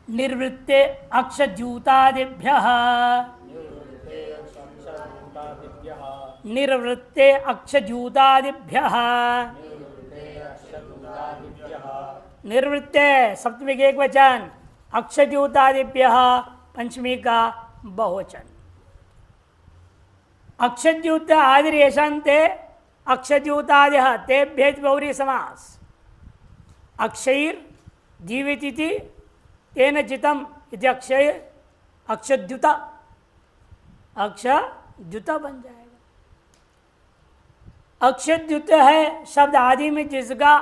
निर्वृत्ते अक्षद्यूतादिभ्यः निर्वृत्ते अक्षद्यूतादिभ्यः निर्वृत्ते सप्तमी का एक वचन, अक्षद्यूतादिभ्यः पंचमी का बहुवचन। अक्षद्यूत आदि येषान्ते अक्षद्यूतादिः तेभ्य बहुरी समास। अक्षयिर जीवितिथि तेन जितम इति अक्षय अक्षद्युत अक्षद्युत बन जाएगा। अक्षद्युत है शब्द आदि में जिसका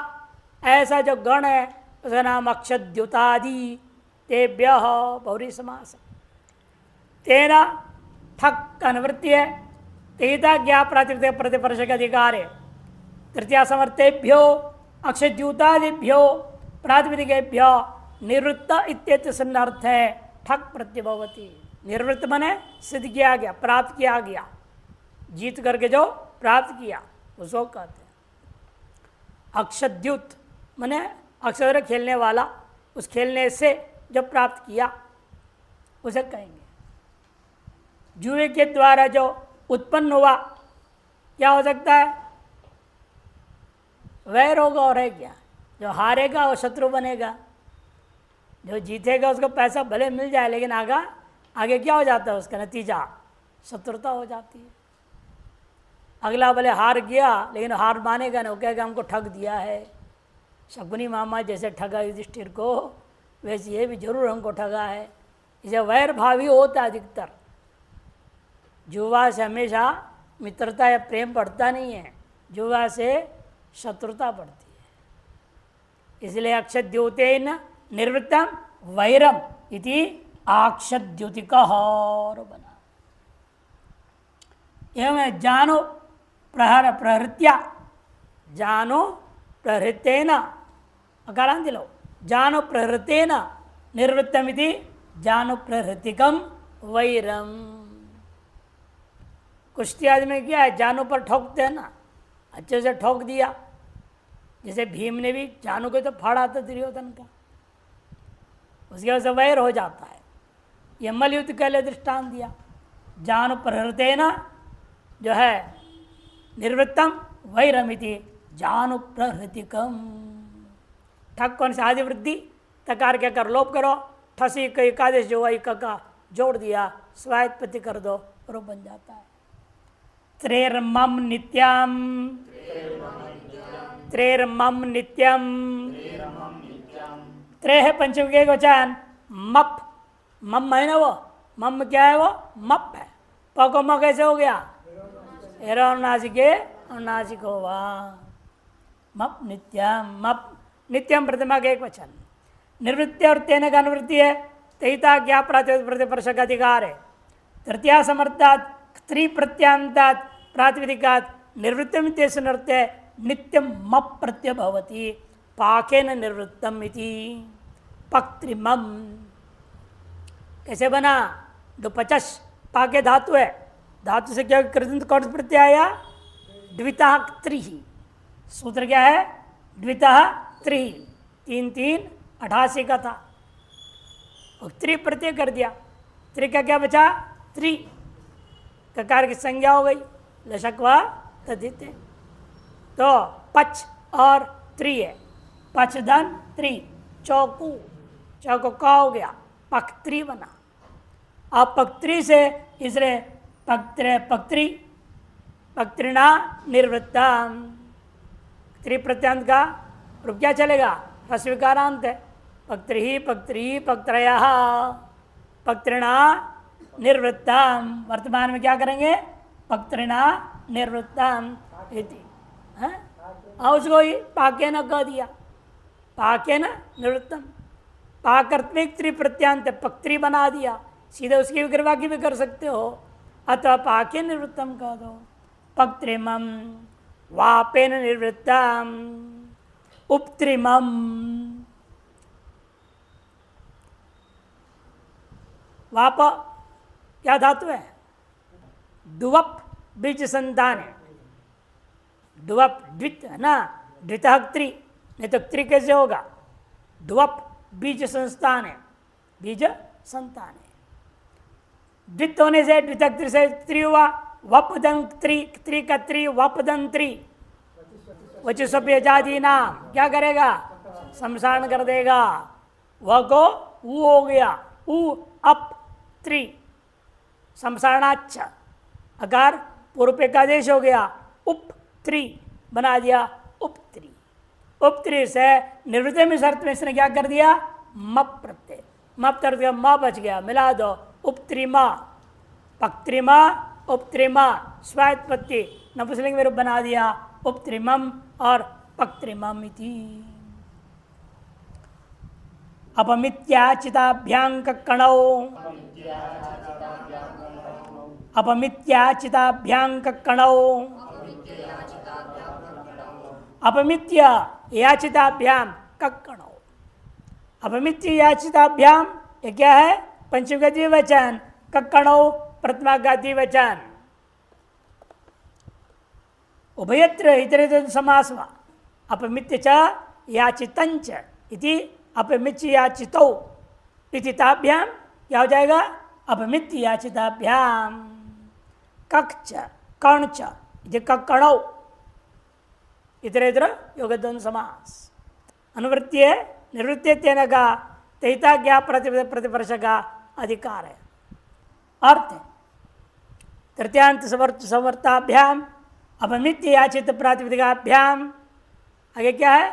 ऐसा जो गण है उसका नाम अक्षद्युतादि तेभ्य बहुरी समास। तेना ठक अनुवृत्ति है, तेता ज्ञा प्रातिपदिक प्रतिपर्श का अधिकार है। तृतीया समर्थेभ्यो अक्षद्यूतादिभ्यो प्रातिपदिकेभ्यो निवृत्त इत्येतत् अर्थ है ठक प्रत्यभवती। निवृत्त मने सिद्ध किया गया, प्राप्त किया गया, जीत करके जो प्राप्त किया उसको कहते हैं। अक्षद्युत मने अक्षर खेलने वाला, उस खेलने से जो प्राप्त किया उसे कहेंगे। जुए के द्वारा जो उत्पन्न हुआ क्या हो सकता है? वैर होगा और है क्या? जो हारेगा वो शत्रु बनेगा, जो जीतेगा उसको पैसा भले मिल जाए लेकिन आगे क्या हो जाता है? उसका नतीजा शत्रुता हो जाती है। अगला भले हार गया लेकिन हार मानेगा ना, वो कहेगा हमको ठग दिया है। शकुनी मामा जैसे ठगा युधिष्ठिर को, वैसे ये भी जरूर हमको ठगा है। इसे वैर भावी होता है अधिकतर। जुआ से हमेशा मित्रता या प्रेम बढ़ता नहीं है, जुआ से शत्रुता बढ़ती है। इसलिए अक्षद्योतेन निर्वृत्तम वैरम इति आक्षद्योतिकः बना। एवं जानो प्रहृत्या, जानो प्रहृतेन अकारांत लो, जानो प्रहृतेन निर्वृत्तमिति जानो प्रहृतिकम वैरम। कुश्ती आदि में क्या है? जानू पर ठोकते हैं ना, अच्छे से ठोक दिया। जैसे भीम ने भी जानू को तो फाड़ा था दुर्योधन का, उसकी वजह से वैर हो जाता है। ये मलयुद्ध के लिए दृष्टांत दिया। जानु प्रहृतेन जो है निर्वृत्तम वैरमिति जानु प्रहृतिकम। ठक कौन से? आदि वृद्धि, तकार क्या कर लोप करो, ठसी कई एकादश जो वही का जोड़ दिया, स्वायत्पत्ति कर दो और बन जाता है। त्रेर्मम नित्यम, त्रेर्मम नित्यम, त्रे है पंचम के वचन। मप, मम है ना वो, मम क्या है वो? मप है। पको म कैसे हो गया? एरोनासिके नासिक होगा। मप नित्यम, मप नित्यम प्रतिमा के एक वचन। निवृत्ति और तेन का अनुवृत्ति है, तहिता क्या प्रातिपदिक प्रतिपर्श का अधिकार है। तृतीया समर्थात स्त्री प्रत्यांतात् प्रातिपदिकात् निवृत्तिम नृत्य नित्यम मप प्रत्यय भवति पाकेन निवृत्तम इति पक्त्रिमम। कैसे बना? दो 50 पाके धातु है, धातु से क्या कृदंत कौन प्रत्यय आया? द्वितः त्रिहि। सूत्र क्या है? द्वितः त्रिहि, 3 3 88 का था, और त्रि प्रत्यय कर दिया। त्रि का क्या बचा? त्रि, ककार की संज्ञा हो गई, लशक्वा तदित। तो पच और त्रि है, पच धन त्रि, चौकू, चौको का हो गया, पक्त्री बना। अब पक्त्री से इसलिए पक्त्री पक्त्रिणा निर्वृत्ता। त्रि प्रत्यांत का रूप क्या चलेगा? ह्रस्वीकारांत है। पक्त्री पक्त्री पक्त्रयः पक्त्रिणा निर्वृत्ता। वर्तमान में क्या करेंगे? पक्त्रिणा निर्वृत्ता इति। उसको ही पाके न कह दिया, पाके न निवृत्तम। पाकर्त्मिक त्रि प्रत्यांत पक्त्री बना दिया, सीधे उसकी विग्रवा की भी कर सकते हो, अथवा पाके निवृत्तम कह दो। पक्त्रिमम वापेन निवृत्तम उपत्रिमम। वाप क्या धातु है? दुवप बीज संतान है। दुवप द्वित है ना, द्वितः त्रि, नहीं तो त्रि कैसे होगा? दुवप बीज संस्थान है, बीज संतान है। द्वित होने से द्वितक त्रि से त्रि हुआ, वपदं त्रि का त्रि वपदं त्रि, वचुसभ्य जाति नाम क्या करेगा, शमशान कर देगा। वह को ऊ हो गया, ऊ अप त्रि शमशानाच्छ, अकार पूर्व का देश हो गया, उप त्रि बना दिया उपत्री। उपत्री से निवृत्ति में शर्त में इसने क्या कर दिया, मप प्रत्यय, मप तरह माँ बच गया, मिला दो उपत्रिमा पक्त्रिमा उपत्रिमा स्वायत्पत्ति नपुंसकलिंग में रूप बना दिया उपत्रिमम और पक्त्रिमम इति। अपमित्याचिताभ्यां कक्कणौ, अपमित्याचिताभ्यां कक्कणौ, अपमित्य याचिताभ्याम कक्कणौ। अपमित्य याचिताभ्याम ये क्या है, पंचम का द्विवचन, कक्कणौ प्रथमा का द्विवचन। उभयत्र इतरेतर समास हुआ। अपमित्य च याचितंच इति अपमित्य याचितौ इति ताभ्याम क्या हो जाएगा, अपमित्य याचिताभ्याम कक्च कर्णच इति कक्कणौ इतरेतर योगद्वंद समास। अनुवृत्ति है, निवृत्ति तेन का तहिता ज्ञा प्रतिवर्ष का अधिकार है। अर्थ तृतीयांत समर्थाभ्याम अपमित्य याचित प्रातिपदिकाभ्याम, आगे क्या है,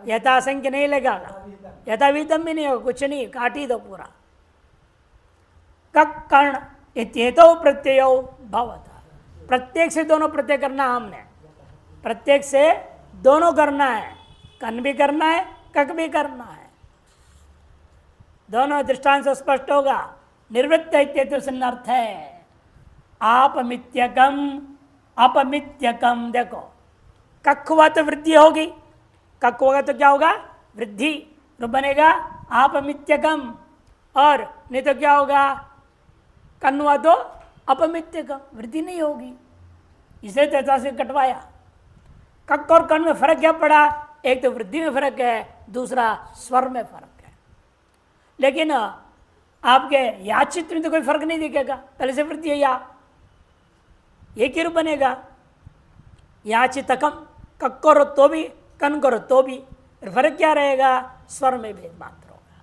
यथासंख्य नहीं लगेगा, यथाविधम भी नहीं होगा, कुछ नहीं, काट ही दो पूरा। कक कर्ण इत्येतौ प्रत्ययो भवता, प्रत्येक से दोनों प्रत्यय करना, हमने प्रत्येक से दोनों करना है, कन भी करना है, कक भी करना है, दोनों दृष्टांत से स्पष्ट होगा। निवृत्त इत्येतस्य अर्थ है आपमित्यकम, अपमित्यकम। देखो कक हुआ तो वृद्धि होगी, कक होगा तो क्या होगा, वृद्धि, रूप बनेगा आपमित्यकम, और नहीं तो क्या होगा, कन हुआ तो अपमित्यकम, वृद्धि नहीं होगी, इसे तथा से कटवाया। कक और कन में फर्क क्या पड़ा, एक तो वृद्धि में फर्क है, दूसरा स्वर में फर्क है। लेकिन आपके याचित में तो कोई फर्क नहीं दिखेगा, पहले से वृद्धि है, या एक ही रूप बनेगा याचितकम, कक करो तो भी, कन करो तो भी, फर्क क्या रहेगा, स्वर में भेद मात्र होगा।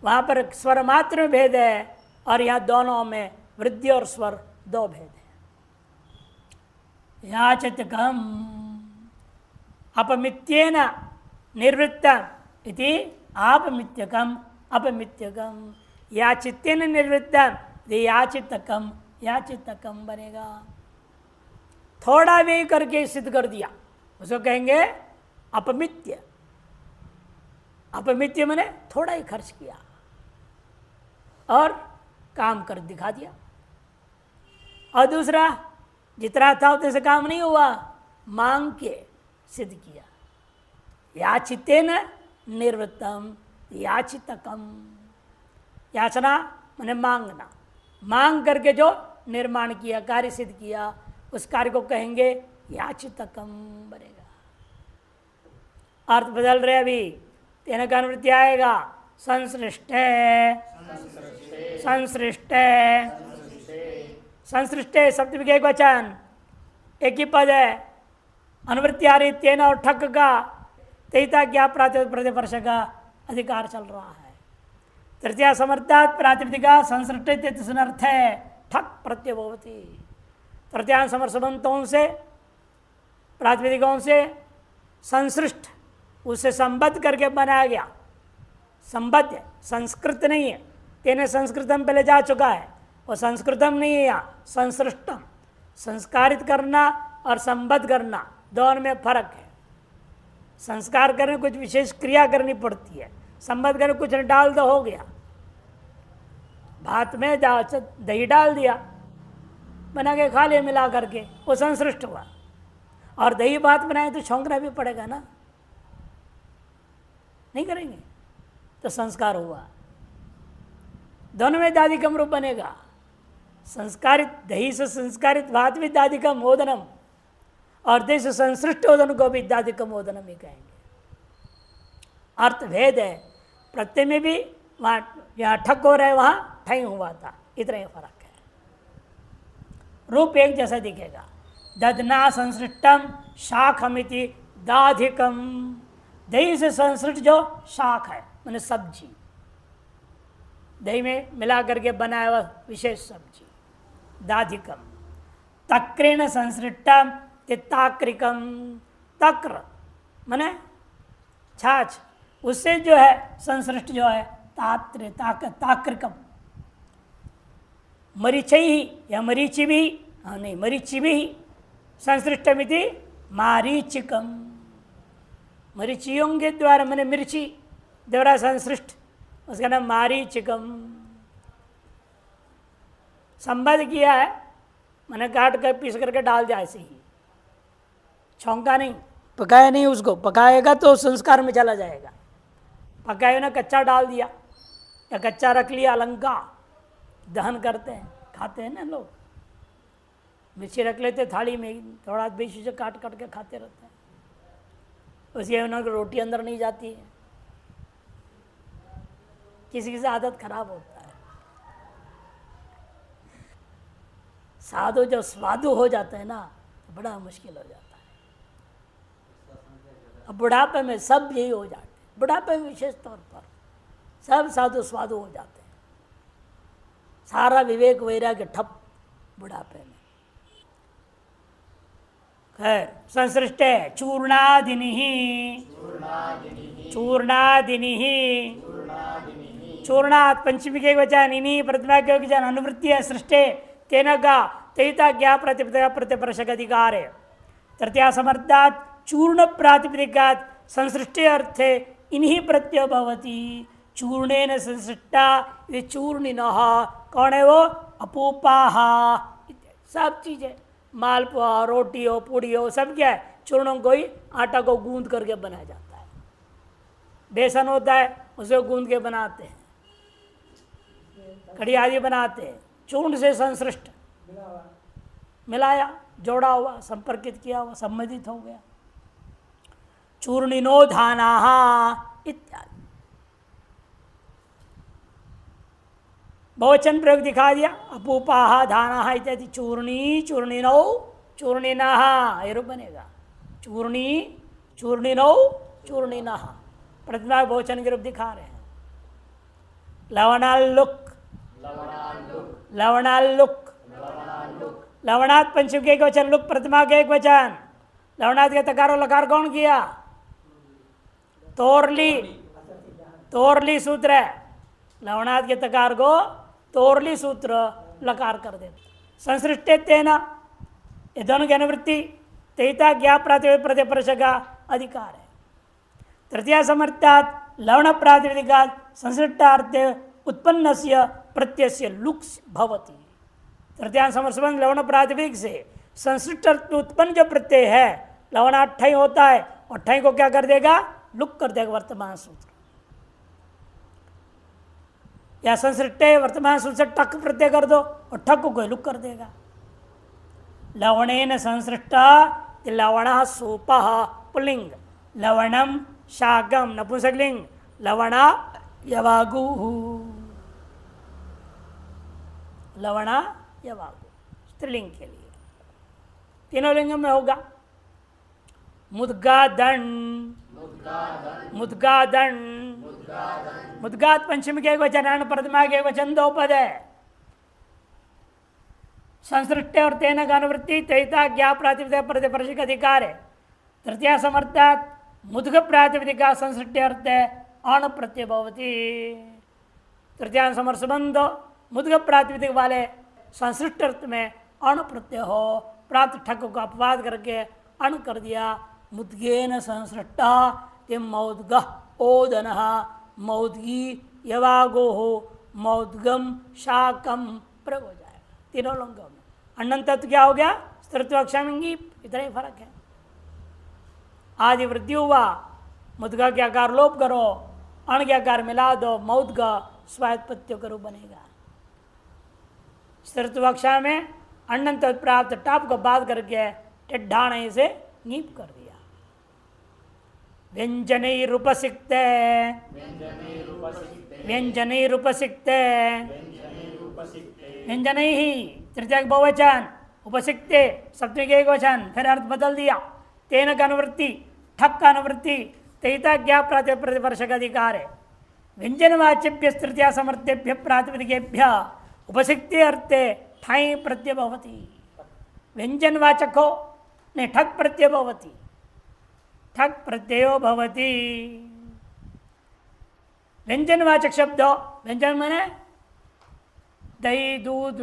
वहां पर स्वर मात्र में भेद है और यहाँ दोनों में वृद्धि और स्वर दो भेद है। याचितकम अपमित्येन निर्वृत्तम इति आपमित्यकम अपमित्यकम, याचितेन निर्वृत्तम याचितकम, याचितकम बनेगा। थोड़ा व्यय करके सिद्ध कर दिया, उसको कहेंगे अपमित्य। अपमित्य मैंने थोड़ा ही खर्च किया और काम कर दिखा दिया। और दूसरा, जितना था उतने से काम नहीं हुआ, मांग के सिद्ध किया। याचितेन निर्वृत्तम याचितकम, याचना मैंने मांगना, मांग करके जो निर्माण किया, कार्य सिद्ध किया, उस कार्य को कहेंगे याचितकम बनेगा। अर्थ बदल रहे अभी, तेन का अनुवृत्ति आएगा संसृष्ट, संसृष्ट, संसृष्ट शब्द भी एक वचन, एक ही पद है, अनुवृत्ति आ रही तेन और ठक का तहिता क्या प्रतिवर्ष का अधिकार चल रहा है। तृतीया समर्थात प्रातिपदिका संसृष्ट अर्थ है ठक प्रत्यय भवति। तृतीया समर्थबंतों से, प्रातिपदिकों से संसृष्ट, उसे संबद्ध करके बनाया गया। संबद्ध संस्कृत नहीं है, तेने संस्कृतम पहले जा चुका है, वो संस्कृतम नहीं है, यहाँ संसृष्टम। संस्कारित करना और संबद्ध करना दोनों में फर्क है। संस्कार करने कुछ विशेष क्रिया करनी पड़ती है, संबद्ध करने कुछ डाल दो हो गया। भात में दही डाल दिया, बना के खा लिया मिला करके, वो संसृष्ट हुआ। और दही भात बनाए तो छौंकना भी पड़ेगा ना, नहीं करेंगे तो संस्कार हुआ। दोनों में दादिकम रूप बनेगा। संस्कारित दही से संस्कारित भात भी दादिकम ओदनम, और दही से संसृष्ट ओदन को भी दादिकम ओदनम ही कहेंगे। अर्थ भेद है, प्रत्यय में भी वहाँ यहाँ ठक हो रहे वहाँ ठई हुआ था, इतना ही फर्क है। रूप एक जैसा दिखेगा। दधना संसृष्टम शाखमिति दाधिकम, दही से संसृष्ट जो शाख है मैंने सब्जी, दही में मिला करके बनाया हुआ विशेष सब्जी, दाधिकम। तक्रेण संसृष्टम ताक्रिकम, तक्र माने छाछ, उससे जो है संसृष्ट जो है ताक्रिकम, मरीचई ही या मरीचि भी, हाँ नहीं मरीचि भी संसृष्टमिति मारीचिकम, मरीचियों के द्वारा मैंने मिर्ची द्वारा संसृष्ट, उसका नाम मारीचिकम। संबद्ध किया है मैंने, काट कर पीस करके डाल दिया ऐसे ही, छौंका नहीं, पकाया नहीं उसको, पकाएगा तो संस्कार में चला जाएगा। पकाए ना कच्चा डाल दिया या कच्चा रख लिया, अलंका दहन करते हैं, खाते हैं ना लोग, मिर्ची रख लेते थाली में, थोड़ा बीच से काट काट के खाते रहते हैं, उसकी उन्होंने रोटी अंदर नहीं जाती है। किसी किसी आदत खराब होता है। साधु जब स्वादु हो जाता है ना तो बड़ा मुश्किल हो जाता है। अब बुढ़ापे में सब यही हो जाते हैं, बुढ़ापे में विशेष तौर पर सब साधु स्वादु हो जाते हैं, सारा विवेक वैराग्य ठप बुढ़ापे में। खैर संसृष्ट है चूर्णादिनी, चूर्णादिनी, चूर्णात् पंचमी के वचन, इन्हीं प्रतिमा के वचन अनुवृत्ति है सृष्टे तेन का तैता ज्ञा प्रतिपदा प्रतिप्रशक अधिकार है। तृतीया समर्थात् चूर्ण प्रातिपदिकात् संसृष्टे अर्थे इन्हीं प्रत्यय भवति, चूर्णेन संसृष्टा ये चूर्णिनः, कौन है वो? अपूपाः, सब चीजें मालपुआ रोटी हो पूड़ी हो सब क्या है? चूर्णों को ही आटा को गूंद करके बनाया जाता है। बेसन होता है उसे गूंद के बनाते हैं, कड़ी आदि बनाते हैं, चूर्ण से संसृष्ट मिलाया, जोड़ा हुआ, संपर्कित किया हुआ, संबंधित हो गया। चूर्णिनो धानाः इत्यादि बहुवचन प्रयोग दिखा दिया, अपूपाः धानाः इत्यादि। चूर्णी चूर्णिनौ चूर्णिनः ये रूप बनेगा, चूर्णी चूर्णिनौ चूर्णिनः, प्रतिमा बहुवचन के रूप दिखा रहे हैं। लवणाल्लुक लवणाल्लुक, लवणात् पंचम के एक वचन, लुक प्रतिमा के एक वचन। लवणात् के तकार और लकार कौन किया? तोरली, तोरली सूत्र है। लवणात् के तकार को तोरली सूत्र लकार कर देते। संसृष्टे तेना, ये दोनों की अनुवृत्ति तेता ज्ञा प्रतिप्रश का अधिकार है। तृतीया समर्थात् लवण प्रातिपदिकात् संसृष्टार्थ उत्पन्नस्य प्रत्ययस्य लुक भवति। तृतीया समर्थबंध लवण प्रातिपदिक से संसृष्ट उत्पन्न जो प्रत्यय है लवणात् ठय होता है, और ठय को क्या कर देगा? लुक कर देगा वर्तमान सूत्र। या संसृष्ट वर्तमान सूत्र से टक प्रत्यय कर दो और ठक को लुक कर देगा। लवणेन संसृष्ट लवण सोपः पुल्लिंग, लवणम शाकम नपुंसकलिंग, लवणा यवागु, लवणा यवागु स्त्रीलिंग के लिए। तीनों लिंग में होगा। मुद्गादंड, मुद्गादंड, मुद्गात पंचमी के एक वचन, प्रतिमा के एक वचन, दो पद है। संसृष्ट और तेन का अनुवृत्ति तैता ज्ञा प्रातिपदिक प्रतिप्रशिक अधिकार है। तृतीया समर्थात् मुद्ग प्रातिपदिका संसृष्ट अर्थ है अण प्रत्यय भवति। तृतीया समर्थ संबंध मुद्ग प्रातिपदिक वाले संसृष्ट अर्थ में अण प्रत्यय हो, प्राप्त ठक को अपवाद करके अण कर दिया। मुद्गेन संसृष्टा तिम मौद्ग ओदन, मौद्गी यवागो हो, मौद्गम शाकम प्रयोग हो जाएगा। तीनों लिंगों में अण्डन तत्व क्या हो गया? स्त्रीत्व अक्षामिंगी, इतना ही फर्क है। आदि वृद्धि हुआ, मुद्गा के आकार लोप करो, अण के आकार मिला दो, मौद्ग स्वायत्पत्तियों का रूप बनेगा। स्त्रीत्व अक्षा में अण्डन तत्व प्राप्त टाप को बात करके टिड्ढाने से नीप कर दिया। व्यंजनैरुपसिक्ते व्यंजनैरुपसिक्ते व्यंजनैः तृतीया बहुवचन, उपसिक्ते सप्तमी के एक वचन, फिर अर्थ बदल दिया। तेन का अनुवृत्ति, ठक का अनुवृत्ति, तैता ज्ञा प्रतिवर्षक अधिकार है। व्यंजनवाच्यभ्य तृतीया समर्थ्यभ्य प्रातिपदिकेभ्य उपसिक्ते अर्थे ठाई प्रत्यय भवति। व्यंजनवाचक हो नहीं, ठक प्रत्यय भवति, ठक प्रत्ययो भवति। व्यंजनवाचक शब्द, व्यंजन माने दही दूध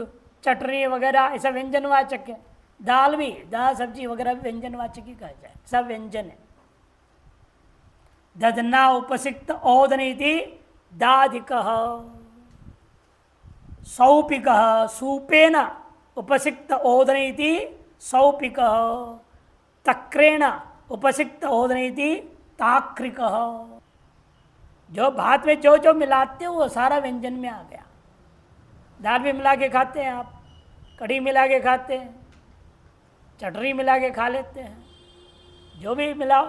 चटनी वगैरह ऐसा व्यंजनवाचक है। दाल भी, दाल सब्जी वगैरह व्यंजनवाचक ही कहा जाए, सब व्यंजन है। ददना उपसिक्त ओदनीति दाधिक सौपिक सूपेन उपसिक्त ओदनीति सौपिक तक्रेण उपसिक्त ओदनीति ताक्रिक। जो भात में जो जो मिलाते हो वो सारा व्यंजन में आ गया। दाल भी मिला के खाते हैं आप, कढ़ी मिला के खाते हैं, चटनी मिला के खा लेते हैं, जो भी मिलाओ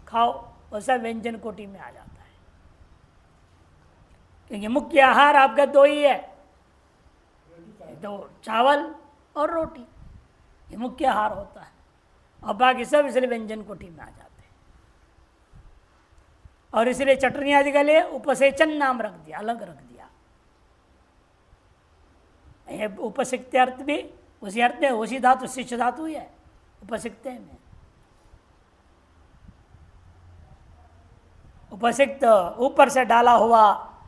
खाओ वो सब व्यंजन कोटि में आ जाता है। क्योंकि मुख्य आहार आपका दो ही है, तो चावल और रोटी, ये मुख्य आहार होता है, और बाकी सब इसलिए व्यंजन कोटि में आ जाते हैं। और इसलिए चटनी आदि के लिए उपसेचन नाम रख दिया, अलग रख दिया। उपसिक्त अर्थ भी उसी अर्थ में, उसी धातु शिष्य धातु ही है उपसिक्त में। उपसिक्त ऊपर से डाला हुआ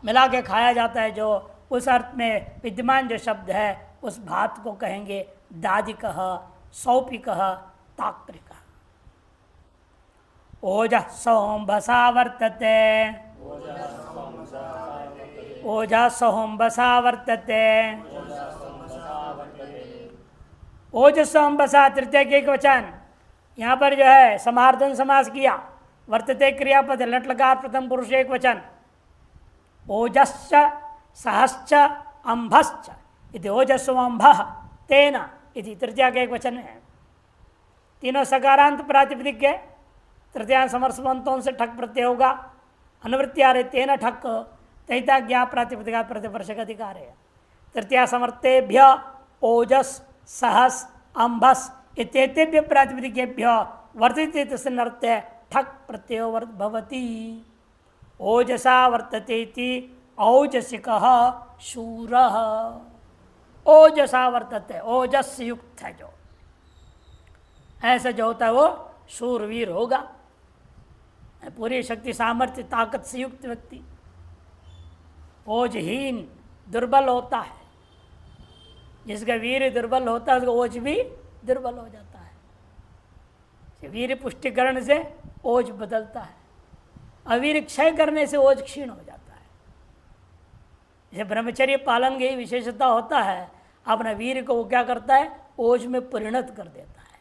मिला के खाया जाता है, जो उस अर्थ में विद्यमान जो शब्द है उस भात को कहेंगे दादिक सौपिक ताक्रिक। ओजसोम्भसा वर्तते, ओजसोम्भसा वर्तते, ओजसोम्भसा तृतीय के एक वचन। यहाँ पर जो है समार्धन समास किया, वर्तते क्रियापद लट लकार प्रथम पुरुष एक वचन। ओजश्च सहश्च अंभश्च इति ओजस्वंभः तेन इति तृतीया के एक वचन है। तीनों सकारांत प्रातिपदिक है, तृतीया समर्थवंतों से ठक प्रत्यय होगा। अनुवृत्ति आ रही तेन ठक, तैता ज्ञा प्रातिपदिका प्रतिवर्षक अधिकार है। तृतीया समर्थेभ्य ओजस सहस अंभस इत्येतेभ्य प्रातिपदिकेभ्य वर्तिते तस्मिन्नर्थे ठक प्रत्ययो भवति। ओजसा वर्तते इति औजसिकः शूरः। ओजसा वर्तते, ओजस युक्त है जो, ऐसा जो होता है वो शूरवीर होगा, पूरी शक्ति सामर्थ्य ताकत से युक्त व्यक्ति। ओजहीन दुर्बल होता है, जिसका वीर दुर्बल होता है उसका ओज भी दुर्बल हो जाता है। वीर पुष्टिकरण से ओज बदलता है, अवीर क्षय करने से ओज क्षीण हो जाता है। जैसे ब्रह्मचर्य पालन की विशेषता होता है, अपना वीर को वो क्या करता है, ओज में परिणत कर देता है।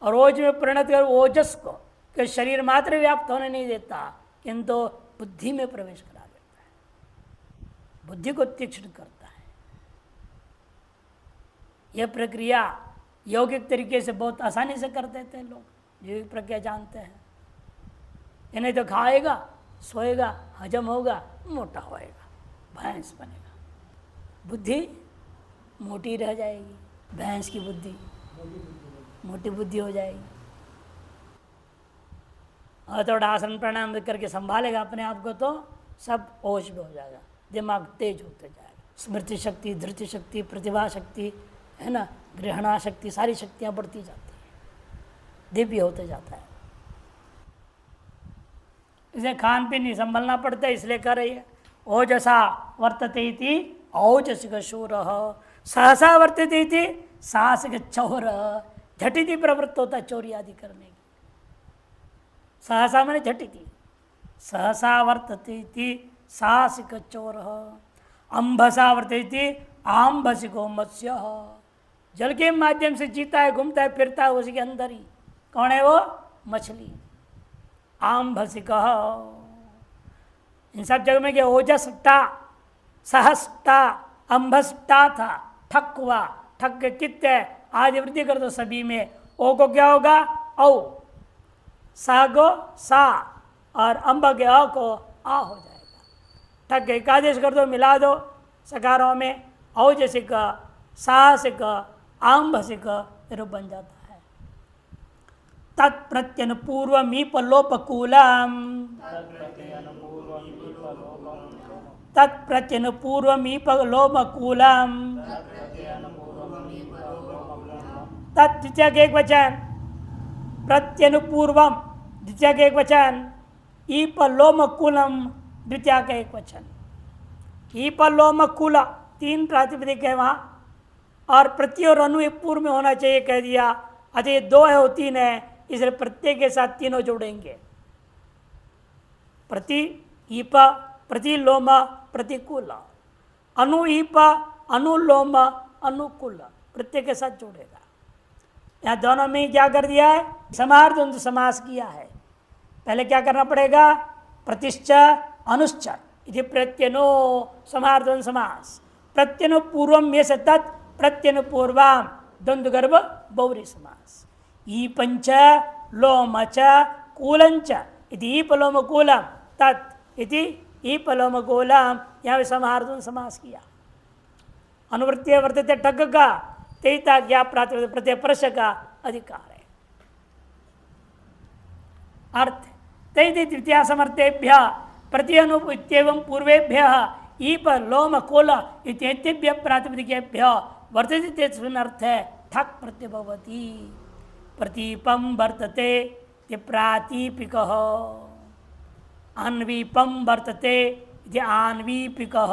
और ओज में परिणत कर ओजस को कि शरीर मात्र व्याप्त होने नहीं देता, किंतु बुद्धि में प्रवेश करा देता है, बुद्धि को तीक्ष्ण करता है। यह प्रक्रिया यौगिक तरीके से बहुत आसानी से कर देते हैं लोग, जो प्रक्रिया जानते हैं। इन्हें तो खाएगा, सोएगा, हजम होगा, मोटा होएगा, भैंस बनेगा, बुद्धि मोटी रह जाएगी। भैंस की बुद्धि मोटी बुद्धि हो जाएगी। और थोड़ा आसन प्राणायाम करके संभालेगा अपने आप को तो सब होश में हो जाएगा, दिमाग तेज होते जाएगा। स्मृति शक्ति, धृति शक्ति, प्रतिभा शक्ति है ना, ग्रहणा शक्ति, सारी शक्तियाँ बढ़ती जाती है, दिव्य होते जाता है। इसे खान पीन नहीं संभलना पड़ता है, इसलिए कर रही है। ओजसा वर्तते इति औजसिक शूर, सहसा वर्तते इति साहसिक चौर। झटिति प्रवृत्त होता है चोरी आदि करने की। सहसा मैंने झटिति, सहसा वर्तते इति साहसिक चोर। अंबसा वर्तते इति आंबसिको मत्स्य। जल के माध्यम से जीता है, घूमता है, फिरता है, उसी के अंदर ही कौन है वो, मछली। आंबसिक, इन सब जगह में क्या, ओजसटा, सहसटा, अंबसटा था, ठक हुआ, ठक के कित आदि वृद्धि कर दो सभी में। ओ को क्या होगा, औ, सा गो सा, और अम्ब के अ को आ हो जाएगा। ठग एकादेश कर दो, मिला दो सकारों में, औजसिक साहसिक आंभसिक रूप बन जाता है। तत्प्रत्यन पूर्वमीपलोपकूलम, तत्प्रत्यन पूर्वमीपलोपकूलम, तद्वितीय का एक वचन, प्रत्यनुपूर्वम द्वितीय का एक वचन, ईपलोमकुलम द्वितीय का एक वचन। ईपलोमकुल 3 प्रातिपदिक है वहाँ, और प्रति और अनु एक पूर्व में होना चाहिए कह दिया। अतः ये 2 है वो 3 है, इसलिए प्रत्येक के साथ तीनों जोड़ेंगे। प्रति ईप प्रतिलोम प्रतिकूल, अनु ईप अनुलोम अनुकूल, प्रत्येक के साथ जोड़ेगा। यहाँ दोनों में क्या कर दिया है, समाहारद्वंद्व समास किया है। पहले क्या करना पड़ेगा, प्रतिश्च अनुश्च इति प्रत्यनो समाहारद्वंद्व समास, प्रत्यनु पूर्वम में से तत् प्रत्यनु पूर्वाम द्वंद्व गर्भ बहुरी समास। ई पंच लोमच कूलंच इति ईपलोम कूलम तत् इति ईपलोम कूलम, यहाँ समाहारद्वंद्व समास किया। अनुवृत्ति वर्तते ठग का तेता ज्ञा प्रातिपदिक प्रत्यय परश का अधिकार है। अर्थ तैति तृतीया समर्थेभ्य प्रत्यनुपत्येवं पूर्वेभ्य ईप लोम कोल इत्येतेभ्य प्रातिपदिकेभ्य वर्तते तस्मिन् अर्थे ठक् प्रत्यय भवति। प्रतीपम वर्तते इति प्रातीपिकः, अन्वीपम वर्तते इति आन्वीपिकः,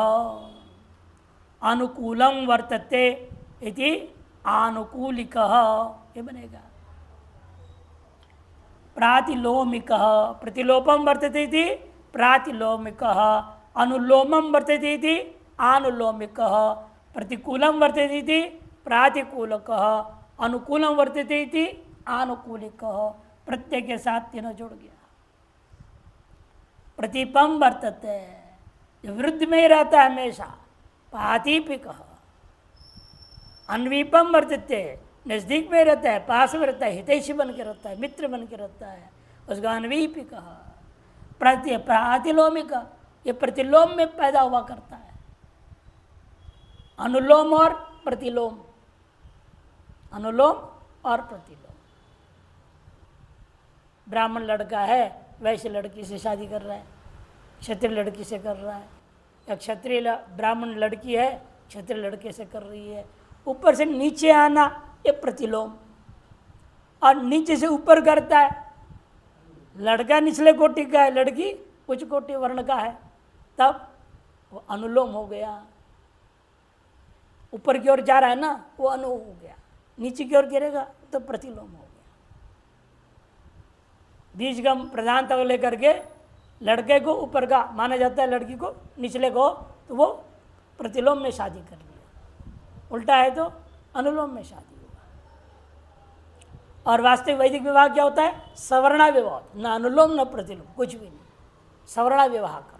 अनुकूलम वर्तते इति आनुकूलिकः, ये बनेगा। प्रातिलोमिकः प्रतिलोपम वर्तते इति प्रातिलोमिकः, अनुलोमम वर्तते इति आनुलोमिकः, प्रतिकूलम वर्तते इति प्रातिकूलकः, अनुकूलम वर्तते इति आनुकूलिकः। प्रत्येक के साथ तीनों जुड़ गया। प्रतिपम वर्तते विरुद्ध में ही रहता है हमेशा, प्रातिपिकः। अन्वीपम वर्तते नजदीक में रहता है, पास में रहता है, हितैषी बन के रहता है, मित्र बन के रहता है, उसका अन्वीपिकः। प्रातिलोमिक ये प्रतिलोम में पैदा हुआ करता है। अनुलोम और प्रतिलोम, अनुलोम और प्रतिलोम। ब्राह्मण लड़का है वैसे लड़की से शादी कर रहा है, क्षत्रिय लड़की से कर रहा है, या क्षत्रिय ब्राह्मण लड़की है क्षत्रिय लड़के से कर रही है। ऊपर से नीचे आना ये प्रतिलोम, और नीचे से ऊपर करता है। लड़का निचले कोटि का है, लड़की उच्च कोटि वर्ण का है, तब वो अनुलोम हो गया। ऊपर की ओर जा रहा है ना, वो अनु हो गया। नीचे की ओर गिरेगा तो प्रतिलोम हो गया। बीजगम प्रधानता को लेकर के लड़के को ऊपर का माना जाता है, लड़की को निचले को, तो वो प्रतिलोम में शादी कर लिया। उल्टा है तो अनुलोम में शादी हुआ। और वास्तविक वैदिक विवाह क्या होता है, सवर्णा विवाह, न अनुलोम न प्रतिलोम, कुछ भी नहीं, सवर्णा विवाह करो।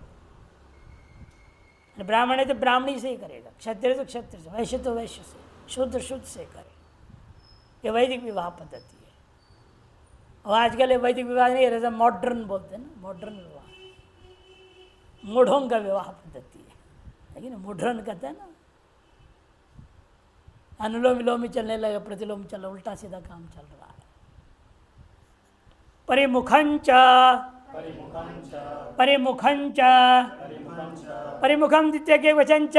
ब्राह्मण है तो ब्राह्मणी से ही करेगा, क्षत्रिय तो क्षत्रिय से, वैश्य तो वैश्य से, शुद्ध शुद्ध से करे। ये वैदिक विवाह पद्धति है। और आजकल ये वैदिक विवाह नहीं रहता, मॉडर्न बोलते हैं ना, मॉडर्न विवाह, मूढ़ों का विवाह पद्धति है, लेकिन मॉडर्न कहते हैं ना। अनुलोम विलोम ही चलने लगा, प्रतिलोम चल, उल्टा सीधा काम चल रहा है। परिमुखंच परिमुखंच परिमुखम द्वितीय के वचन च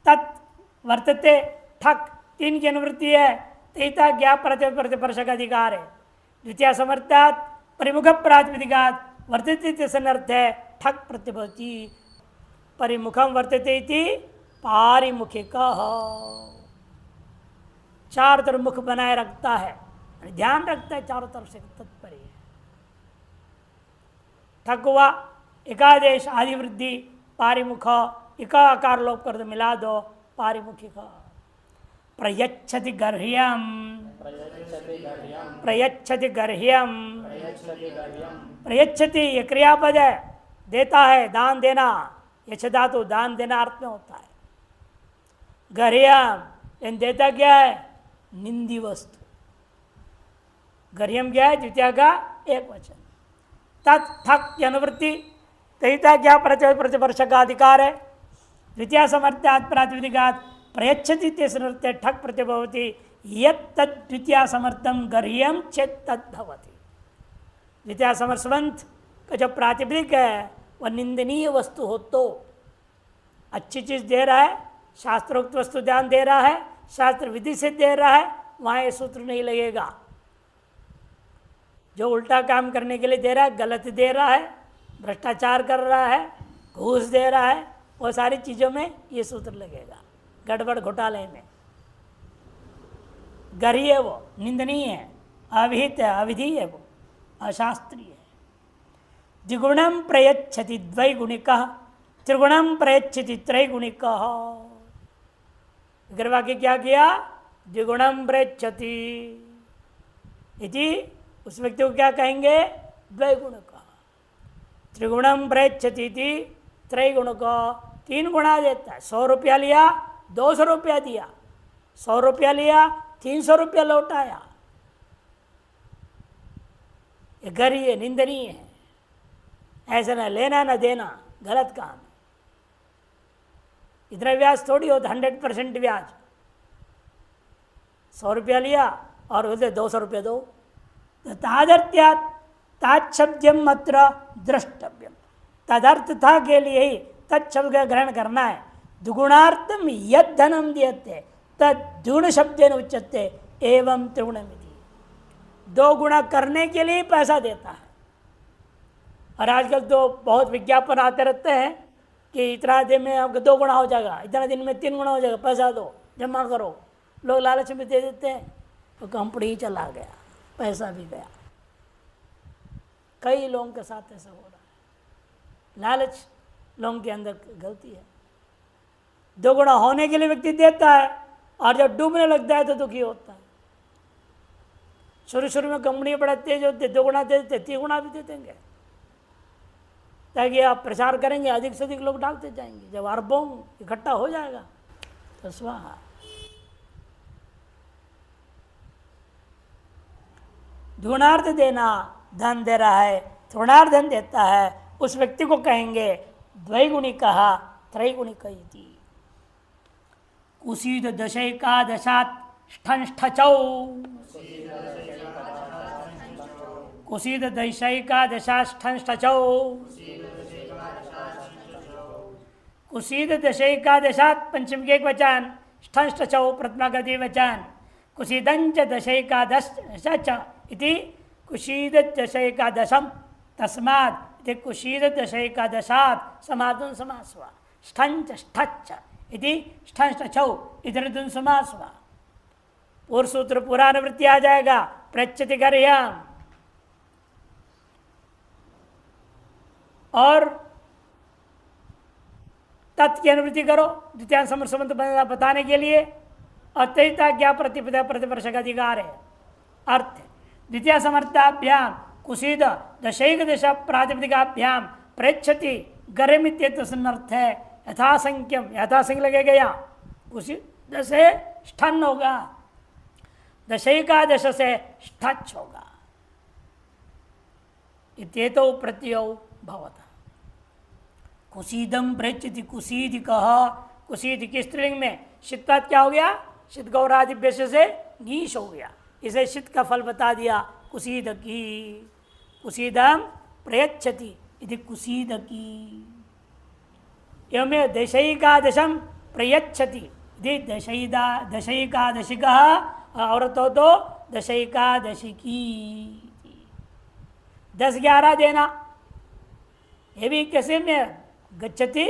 तत् वर्तते ठक, 3 की अनुवृत्ति है। तेता ज्ञा प्रतिपर्श का अधिकार है। द्वितीय समर्थात् परिमुख प्रातिपदिकात् वर्तते सनर्थ है ठक प्रत्यभवति। परिमुखम वर्तते इति पारिमुखिकः, चारों तरफ मुख बनाए रखता है, ध्यान रखता है, चारों तरफ से तत्पर है। ठक हुआ एकादेश आदि वृद्धि पारिमुख, इका आकार लोप कर दो, मिला दो, पारिमुखिक। प्रयच्छति गर्ह्यम प्रयच्छति गर्ह्यम प्रयच्छति ये क्रियापद है, देता है, दान देना। यश धातु दान देना अर्थ में होता है। गर्ह्यम इन देता क्या है, निंदी वस्तु। गर्ह्यम क्या है, द्वितीय का एक वचन। तत् ठक की अनुवृत्ति तहिता क्या प्रतिवर्ष का अधिकार है। द्वितीय समर्थ्यात् प्रातिपदिकात् प्रयच्छति तेसृत्य ठक प्रतिभवति यत् तद् द्वितीय समर्थम गर्ह्यम चेत् तद्भवति। द्वितीय समर्थवंत का जो प्रातिपदिक है वह निंदनीय वस्तु हो तो, अच्छी चीज दे रहा है, शास्त्रोक्त वस्तु ध्यान दे रहा है, शास्त्र विधि से दे रहा है, वहां ये सूत्र नहीं लगेगा। जो उल्टा काम करने के लिए दे रहा है, गलत दे रहा है, भ्रष्टाचार कर रहा है, घूस दे रहा है, वो सारी चीजों में ये सूत्र लगेगा। गड़बड़ घोटाले में गर्ह्य वो निंदनीय है, अविहित है, अविधि है, वो अशास्त्रीय है। द्विगुणम प्रयच्छति द्वैगुणिकः त्रिगुणम प्रयच्छति त्रैगुणिकः। अगर वाक्य क्या किया? द्विगुणम प्रयच्छति इति, उस व्यक्ति को क्या कहेंगे? द्वैगुणिकः। त्रिगुणम प्रयच्छति इति त्रैगुणिकः, 3 गुणा देता है। 100 रुपया लिया, 200 रुपया दिया, 100 रुपया लिया, 300 रुपया लौटाया। ये गर्ह्य निंदनीय है। ऐसा ना लेना ना देना, गलत काम है। इतना ब्याज थोड़ी होता, 100% ब्याज। 100 रुपया लिया और बोलते 200 रुपया दो। तादर्थ्यात् ताच्छब्दम अत्र द्रष्टव्यम, तदर्थ था के लिए ही तत्शब्द का ग्रहण करना है। दुगुणार्थम यद धनम दियते तद्गुण शब्देन उच्यते एवं त्रिगुणमिति। 2 गुणा करने के लिए पैसा देता है। और आजकल तो बहुत विज्ञापन आते रहते हैं कि इतना दिन में आपका 2 गुणा हो जाएगा, इतना दिन में 3 गुणा हो जाएगा, पैसा दो, जमा करो। लोग लालच में दे देते हैं तो कंपनी ही चला गया, पैसा भी गया। कई लोगों के साथ ऐसा हो रहा है। लालच लोगों के अंदर गलती है। 2 गुणा होने के लिए व्यक्ति देता है और जब डूबने लगता है तो दुखी होता है। शुरू में कंपनी बड़ा तेज होते, 2 गुणा दे देते, 3 गुणा भी दे देंगे ताकि आप प्रचार करेंगे, अधिक से अधिक लोग डालते जाएंगे। जब अरबों इकट्ठा हो जाएगा तो स्वाहा। गुणार्थ देना, धन दे रहा है, थोड़ार्थ धन देता है, उस व्यक्ति को कहेंगे द्वैगुणिकः त्रैगुणिकः। कुसीद दशैकादशात् ष्ठंष्ठचौ, कुसीद दशैकादशात् ष्ठंष्ठचौ, कुसीद दशैकादशात् पंचम के एक वचन, ष्ठंष्ठचौ प्रथमा का द्विवचन, कुसीदंच दशैकादश इति कुशीद दशैकादशम तस्मात् इति कुशीद दशैकादशात् समादुन समास हुआ। ष्ठंच ष्ठच्च इति ष्ठंष्ठचौ इधर दुन समास हुआ। पूर्व सूत्र पुराणवृत्ति आ जाएगा। प्रच्यति गर्ह्यम और तत् की अनुवृत्ति करो द्वितीय संबंध बताने के लिए। अत्ययिता क्या प्रतिपदा प्रतिवर्ष का अधिकार है। अर्थ द्वितीय समर्थाभ्याम कुसीद दशैक दशा प्रातिपदिकाभ्याम प्रयच्छति गर्मित्यर्थ है। यथासंख्यम, यथासंख्य लगेगा या कुसी दशे ष्ठन होगा, दशैकादश से ष्ठच होगा। इत्येतो प्रत्ययो भवता। कुसीदम प्रयच्छति, कुसीद कह, कुसीद की स्त्रीलिंग में शीतपात क्या हो गया? शीत गौरादिभ्य से गीश हो गया, इसे शीत का फल बता दिया। कुसीद की, कुसीदम प्रयच्छति इति कुसीद की। एवं दशैकादशम प्रयच्छति इति दशैकादशिकः, औरत हो तो दशैकादशिकी। 10-11 देना, ये भी कैसे में गच्छति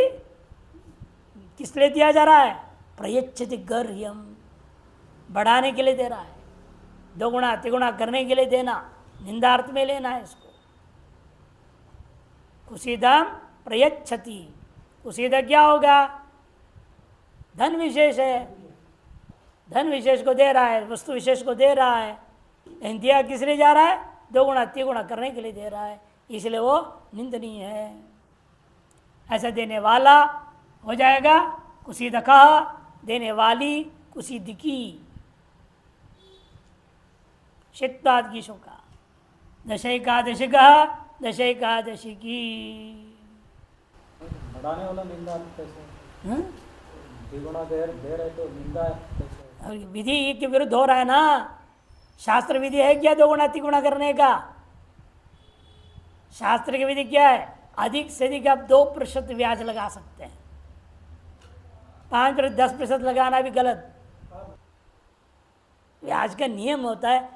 किस लिए दिया जा रहा है? प्रयच्छति गर्ह्यम, बढ़ाने के लिए दे रहा है। 2 गुणा 3 गुणा करने के लिए देना, निंदार्थ में लेना है इसको। कुसीदम प्रयच्छति, कुसीद क्या होगा? धन विशेष है, धन विशेष को दे रहा है, वस्तु विशेष को दे रहा है। दिया किस लिए जा रहा है? 2 गुणा 3 गुणा करने के लिए दे रहा है, इसलिए वो निंदनीय है। ऐसा देने वाला हो जाएगा कुसीदकः, देने वाली कुसीदिकी। शीतपात की शोका दशैकादशिकः दश एकादशी की। बढ़ाने वाला निंदा कैसे? द्विगुणा दे रहे तो निंदा कैसे? और विधि के विरुद्ध हो रहा है ना। शास्त्र विधि है क्या दो गुणा तिगुणा करने का? शास्त्र की विधि क्या है? अधिक से अधिक आप 2% ब्याज लगा सकते हैं। 5% 10% लगाना भी गलत। ब्याज का नियम होता है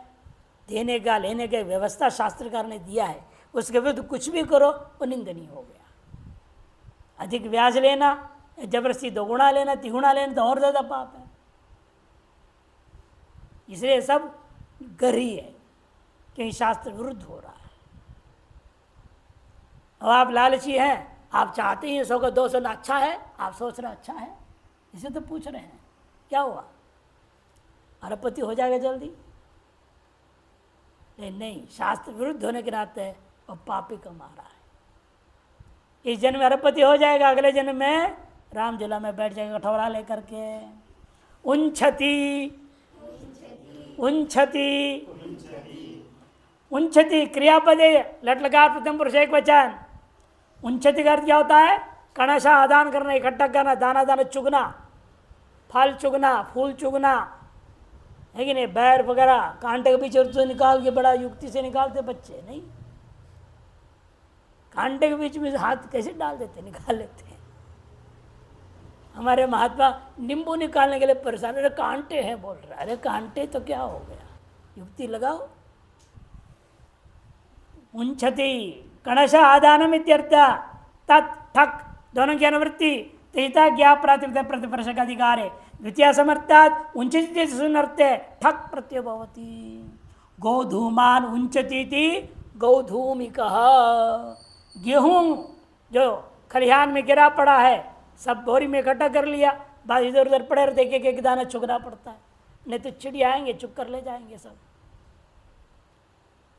देने का लेने का, व्यवस्था शास्त्रकार ने दिया है, उसके विरुद्ध कुछ भी करो वो निंदनीय हो गया। अधिक ब्याज लेना, जबरदस्ती 2 गुणा लेना, 3 गुणा लेना तो और ज्यादा पाप है। इसलिए सब गरी है क्योंकि शास्त्र विरुद्ध हो रहा है। अब आप लालची हैं, आप चाहते हैं 100 का 200 अच्छा है, आप सोच रहे अच्छा है, इसे तो पूछ रहे हैं क्या हुआ, अरबपति हो जाएगा जल्दी? नहीं, शास्त्र विरुद्ध होने के नाते और पापी कमा रहा है। इस जन्म में अरबपति हो जाएगा, अगले जन्म में राम झूला में बैठ जाएगा कठोरा लेकर के। उंछति उंछति उंछति क्रियापदे लट लगा प्रथम पुरुष एक वचन। उंछति का अर्थ क्या होता है? कणशा आदान करना, इकट्ठा करना, दाना दाना चुगना, फल चुगना, फूल चुगना, है कि नहीं? बैर वगैरह कांटे के बीच से निकाल के बड़ा युक्ति से निकालते बच्चे, नहीं कांटे के बीच में हाथ कैसे डाल देते, निकाल लेते हैं। हमारे महात्मा नींबू निकालने के लिए परेशान, अरे कांटे हैं बोल रहा है। अरे कांटे तो क्या हो गया, युक्ति लगाओ। उंछति कणश आदानम इत्यर्थ। तत् ठक दोनों की अनुवृत्ति तेता ज्ञा प्रातिपद प्रतिपर्श का अधिकार है। द्वितीय समर्थात उंचति सुनर्थे ठक प्रत्यय भवति। गोधूमान उंचती गोधूमिकः। गेहूं जो खलिहान में गिरा पड़ा है सब बोरी में इकट्ठा कर लिया, बाद इधर उधर पड़े रहते, एक एक दाना चुगना पड़ता है, नहीं तो चिड़िया आएंगे चुग कर ले जाएंगे सब।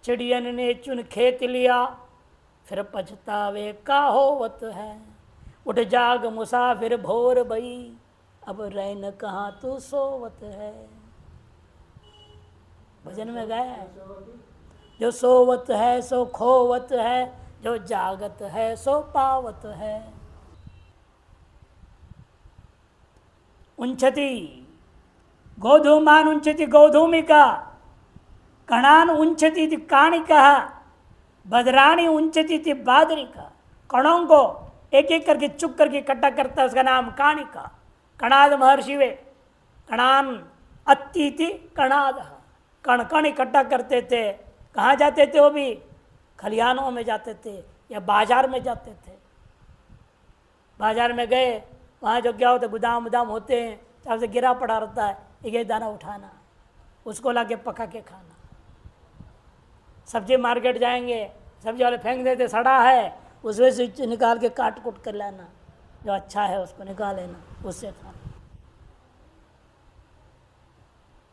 चिड़ियन ने चुन खेत लिया फिर पछतावे का होवत है। उठ जाग मुसाफिर भोर भई अब रैन कहाँ तू सोवत है। भजन में गाया है, जो सोवत है सो खोवत है, जो जागत है सो पावत है। उंचति गोधूमान उंचति गोधूमिका। कणान उंचति काणिका। बदराणी उंचति थी बादरिका। कणों को एक एक करके चुप करके इकट्ठा करता है, उसका नाम काणिका। कणाद महर्षि वे कणान अति कणाद। कण कण इकट्ठा करते थे। कहाँ जाते थे? वो भी खलिहानों में जाते थे या बाजार में जाते थे। बाजार में गए, वहाँ जो क्या होता है गुदाम उदाम होते हैं, चाहे से गिरा पड़ा रहता है, एक एक दाना उठाना, उसको ला के पका के खाना। सब्जी मार्केट जाएंगे, सब्जी वाले फेंक देते सड़ा है, उसमें से निकाल के काट कूट कर लाना, जो अच्छा है उसको निकाल लेना, उससे खाना।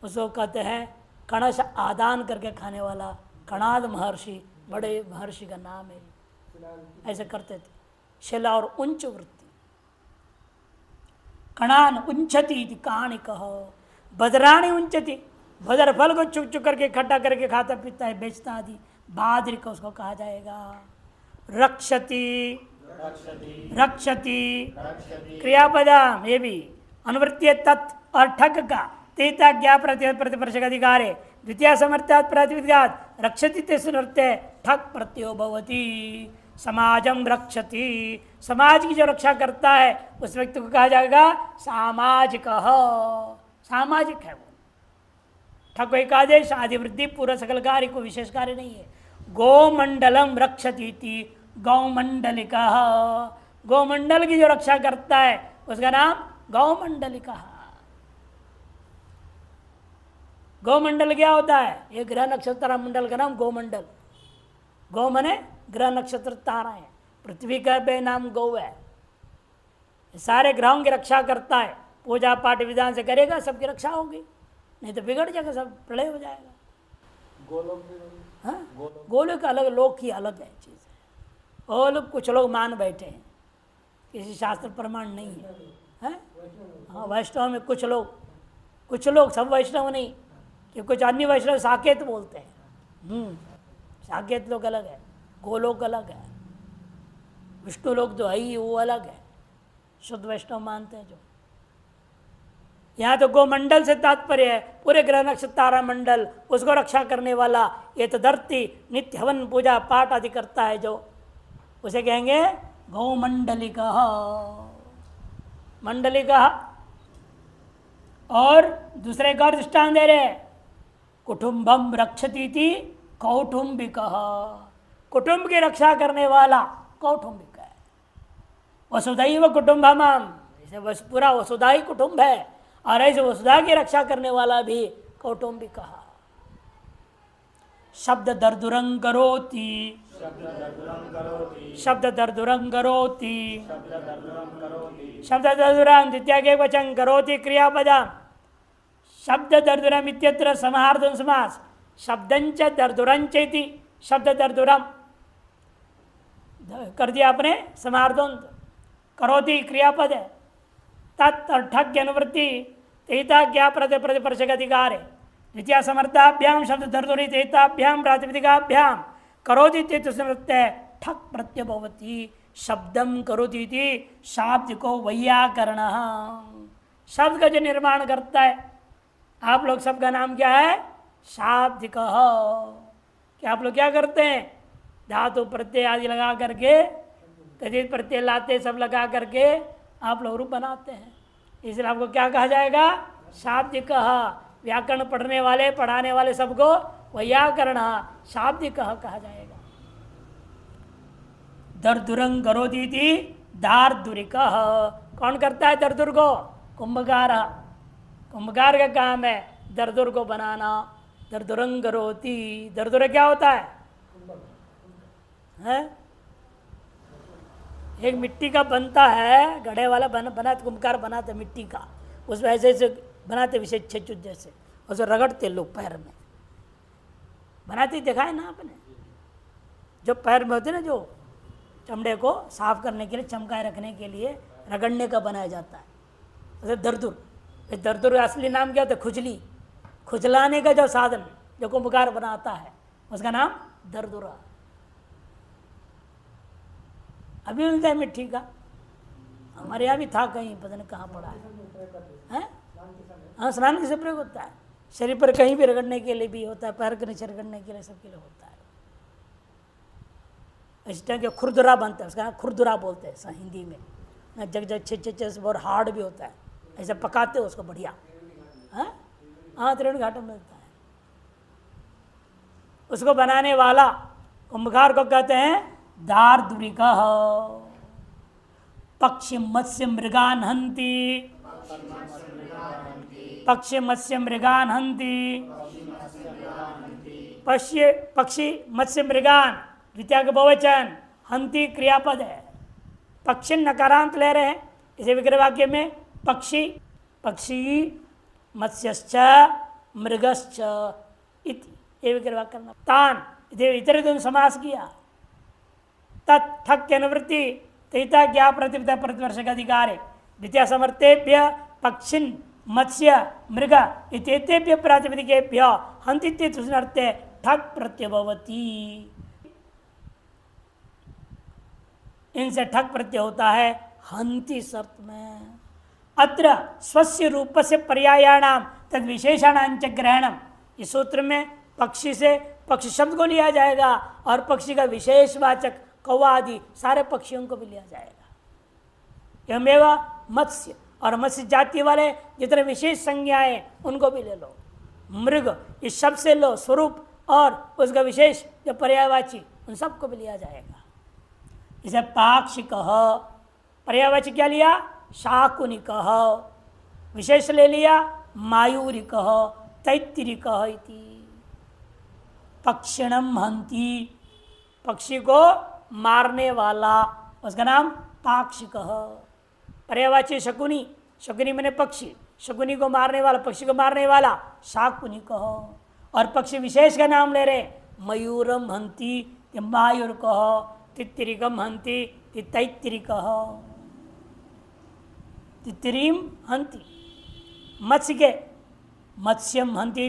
उसको कहते हैं कणश आदान करके खाने वाला कणाद महर्षि, बड़े महर्षि का नाम है। ऐसे करते थे। शिला और उंच वृत्ति। कणान उंचती काणिक। बदराणी उंचती, बदर फल को चुक चुक करके इकट्ठा करके खाता पीता है, बेचता आदि। बादरिक उसको कहा जाएगा। रक्षति रक्षति क्रियापदम, ये भी अनुवृत्ति तत् और ठग का तेता ज्ञा प्रतिपर्श का अधिकार है। द्वितीय समर्थात प्रातिपदिकात रक्षति ते सुनर्थे ठग प्रत्यो भवति। समाजम रक्षति, समाज की जो रक्षा करता है उस व्यक्ति को कहा जाएगा सामाजिक। सामाजिक है वो। ठग को एक आदेश आदिवृद्धि पूरा सकल कार्य को विशेष कार्य नहीं है। गोमंडलम रक्षति थी गौमंडलिका। गोमंडल की जो रक्षा करता है उसका नाम गौमंडलिका। गौमंडल क्या होता है? ये ग्रह नक्षत्र मंडल का नाम गोमंडल। गौ मने ग्रह नक्षत्र तारा है। पृथ्वी का बे नाम गौ है। सारे ग्रहों की रक्षा करता है। पूजा पाठ विधान से करेगा सबकी रक्षा होगी, नहीं तो बिगड़ जाएगा, सब प्रलय हो जाएगा। गोलोक अलग, लोक ही अलग है चीज़ है। और लोग कुछ लोग मान बैठे हैं, किसी शास्त्र प्रमाण नहीं है। हाँ, वैष्णव में कुछ लोग सब वैष्णव नहीं, कि कुछ अन्य वैष्णव साकेत बोलते हैं। साकेत लोग अलग है। गोलोक अलग है, विष्णु लोक तो है ही, वो अलग है, शुद्ध वैष्णव मानते हैं जो। यहाँ तो गोमंडल से तात्पर्य है पूरे ग्रह नक्षत्र तारा मंडल, उसको रक्षा करने वाला ये तदर्थी नित्य हवन पूजा पाठ आदि करता है जो, उसे कहेंगे गौमंडलिका। मंडलिका। और दूसरे का दृष्टान दे रहे, कुटुंबम रक्षती थी कौटुंबिक, कुटुंब की रक्षा करने वाला कौटुंबिक है। वसुधैव कुटुंबम, ऐसे पूरा वसुधा ही कुटुंब है, और ऐसे वसुधा की रक्षा करने वाला भी कौटुंबिक। शब्द दर्दुरं करोति, शब्द दर्दुरं करोति, शब्द दर्दुरं द्वितीय के वचन करोति क्रियापदम, शब्द दर्दुरम इत्यत्र समाहार्दन समास, शब्दंच दर्दुरंच इति, शब्द दर्दुरम कर दिया आपने समाहार्दन, करोति क्रियापद है, तत् ठग अनुवृत्ति तेता क्या प्रतिपर्शक अधिकार है, द्वितीय समर्थाभ्याम शब्द दर्दुरी तेताभ्याम प्रातिपदिकाभ्याम करोति ठक प्रत्यय भवति, शब्दम करोति इति शाब्द को वैयाकरण, शब्द का जो निर्माण करता है। आप लोग सबका नाम क्या है? शाब्दिक। क्या आप लोग क्या करते हैं? धातु प्रत्यय आदि लगा करके, कथित प्रत्यय लाते सब लगा करके आप लोग रूप बनाते हैं, इसलिए आपको क्या कहा जाएगा? शाब्दिक। व्याकरण पढ़ने वाले पढ़ाने वाले सबको वैयाकरण शाब्दिक कहा जाएगा। दर्दुरं करोति थी दार्दुरिक, कौन करता है दर्दुर को? कुंभकार। कुंभकार का काम है दर्दुर को बनाना। दर्दुरं करोति, दर्दुर क्या होता है? एक मिट्टी का बनता है, गढ़े वाला बना कुंभकार बनाते मिट्टी का, उसमें ऐसे ऐसे बनाते विशेष छेचुत जैसे, उसे रगड़ते लोग पैर में, बनाते देखा है ना आपने? जो पैर में होते ना, जो चमड़े को साफ करने के लिए, चमकाए रखने के लिए रगड़ने का बनाया जाता है, उसे दर्दुर। दर्दुर का असली नाम क्या होता है? खुजली, खुजलाने का जो साधन जो कुंभकार बनाता है उसका नाम दर्दुरा। अभी मिलता है मिट्टी का, हमारे यहाँ भी था कहीं, पता नहीं कहाँ पड़ा है। हाँ, स्नान के से प्रयोग होता है, शरीर पर कहीं भी रगड़ने के लिए भी होता है, पैर के नीचे रगड़ने के लिए, सबके लिए होता है। इस टाइम के खुरदुरा बनता है, उसका खुरदुरा बोलते हैं हिंदी में। जग जग छे छे से बहुत हार्ड भी होता है, ऐसे पकाते हो उसको बढ़िया। हाँ, त्रिवेणी घाट में मिलता है। उसको बनाने वाला कुंभकार को कहते हैं दार्दुरिक। पक्षी मत्स्य मृगान हंति, पक्षी मत्स्य मृगान हंति, पक्षी मत्स्य मृगान द्वितीय का बहुवचन, हंति क्रियापद है। पक्षी नकारांत ले रहे हैं, इसे विग्रह वाक्य में पक्षी, पक्षी मत्स्यश्च मृगश्च इति, ये विग्रह वाक्य करना। तान इतर समास किया, तत्थक अनुवृत्ति तैता क्या प्रतिपदा प्रतिवर्ष का अधिकार है। द्वितीय समर्थेभ्य पक्षिन मत्स्य मृग इत्येतेभ्य प्रातिपदिकेभ्य हंतित्य तुष्णार्थे ठक प्रत्यय भवति, इनसे ठक प्रत्यय होता है हंति शर्त में। अत्र स्वस्य रूप से पर्यायाणाम तद विशेषणांच ग्रहणम, इस सूत्र में पक्षी से पक्षी शब्द को लिया जाएगा और पक्षी का विशेषवाचक कौवा आदि सारे पक्षियों को भी लिया जाएगा। यमेवा मत्स्य, और मत्स्य जाति वाले जितने विशेष संज्ञाएं उनको भी ले लो। मृग इस शब्द से लो स्वरूप, और उसका विशेष जो पर्यायवाची उन सबको भी लिया जाएगा। इसे पाक्षिक पर्यायवाची क्या लिया? शाकुनिक, विशेष ले लिया मायूरिक तैत्तिरिक इति। पक्षिणम हंति, पक्षी को मारने वाला, उसका नाम पाक्षिक। पर्यायवाची शकुनी, शकुनी मैंने पक्षी, शकुनी को मारने वाला, पक्षी को मारने वाला शाकुनिक। और पक्षी विशेष का नाम ले रहे, मयूरम हंति मायूर, तित्तिरिकम हंति तैत्तिरिक, तित्तिरीम हंति। मत्स्य के मत्स्यम हंति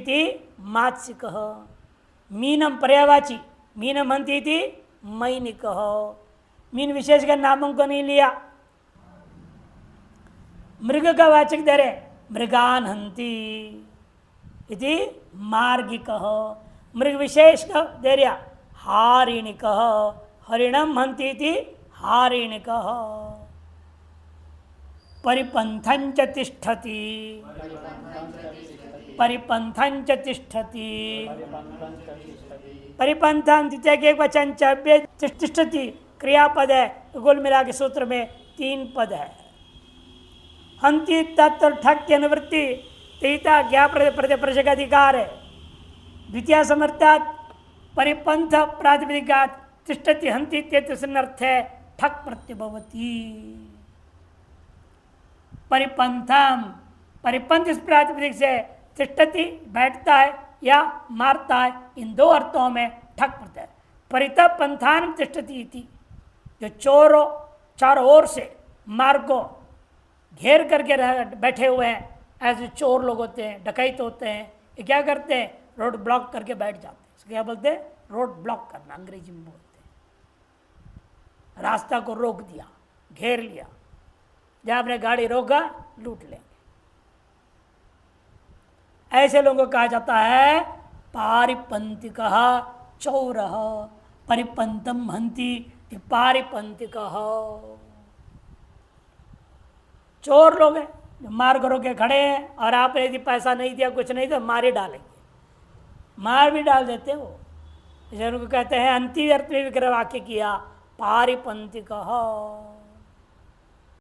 मात्सिक। मीनम पर्यायवाची, मीनम हंति मैनिक। मीन विशेष का नामों को नहीं लिया। मृग का वाचक दे रहे मृगान हंती इति मार्गिक। मृग विशेष का दे रहा हारिणिक, हरिणम हंती इति हारिणिक। परिपंथंच तिष्ठति, परिपंथंच तिष्ठति, परिपंथं द्वितीय के एक वचन चव्य तिष्ठति क्रियापद है। कुल मिला के सूत्र में 3 पद है। हंति तत्व ठक की अनुवृत्ति तीता ज्ञा प्रत्यय अधिकार है। द्वितीय समर्थात परिपंथ प्रातिपदिकात तिष्ठति हंति अर्थ है ठक प्रत्यभवती। परिपंथम परिपंथ इस प्रातिपदिक से तिष्ठति बैठता है या मारता है, इन 2 अर्थों में ठक प्रत्यय। परित पंथान तिष्ठति इति, जो चोरों चारों ओर से मार्ग को घेर करके बैठे हुए हैं, ऐसे चोर लोग होते हैं, डकैत होते हैं, ये क्या करते हैं? रोड ब्लॉक करके बैठ जाते हैं। इसको क्या बोलते हैं? रोड ब्लॉक करना अंग्रेजी में बोलते हैं। रास्ता को रोक दिया, घेर लिया, जहां आपने गाड़ी रोका लूट लेंगे। ऐसे लोगों को कहा जाता है पारिपंथिक चौर। परिपंथम हंति पारिपंथिक। चोर लोग हैं जो मार्ग रोके खड़े हैं और आपने यदि पैसा नहीं दिया, कुछ नहीं दिया, मार ही डालेंगे, मार भी डाल देते हो। इसे उनको कहते हैं अंति अर्थ में विग्रह वाक्य किया पारिपंथिक।